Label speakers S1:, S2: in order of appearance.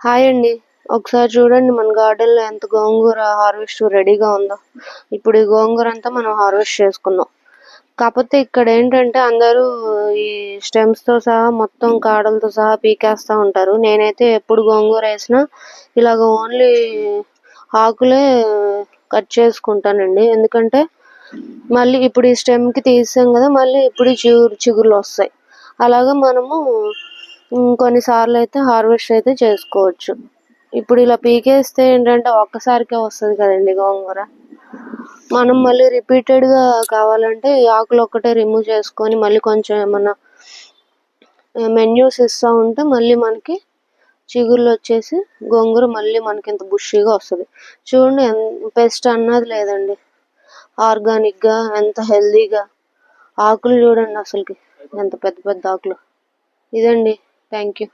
S1: Hi అండి. ఒకసారి చూడండి మన గార్డెన్‌లో ఎంత గోంగూర హార్వెస్ట్ రెడీగా ఉందో. ఇప్పుడు ఈ గోంగూర అంతా మనం హార్వెస్ట్ చేసుకుందాం. కాపోతే ఇక్కడేంటంటే అందరూ ఈ స్టెమ్స్‌తో సహా మొత్తం కాడలతో సహా పీకేస్తా ఉంటారు. నేనైతే ఎప్పుడు గోంగూర ఏసినా ఇలాగ ఓన్లీ ఆకులే కట్ చేసుకుంటానండి. ఎందుకంటే మళ్ళీ ఇప్పుడు ఈ స్టెమ్‌కి తీసాం కదా! మళ్ళీ ఇప్పుడు చిగుర్లొస్తాయి. అలాగా మనము కొన్నిసార్లయితే హార్వెస్ట్ అయితే చేసుకోవచ్చు. ఇప్పుడు ఇలా పీకేస్తే ఏంటంటే ఒక్కసారికే వస్తది కదండీ గోంగూర. మనం మళ్ళీ రిపీటెడ్‌గా కావాలంటే ఈ ఆకులొక్కటే రిమూవ్ చేసుకొని మళ్ళీ కొంచెం ఏమన్నా మెన్యూస్ ఇస్తా ఉంటే మళ్ళీ మనకి చిగుర్లొచ్చేసి గోంగూర మళ్ళీ మనకింత బుషీగా వస్తది. చూడండి పెస్ట్ అన్నది లేదండి. ఆర్గానిక్‌గా ఎంత హెల్తీగా ఆకులు చూడండి అసలకి ఎంత పెద్ద పెద్ద ఆకులు. ఇదండి. Thank you.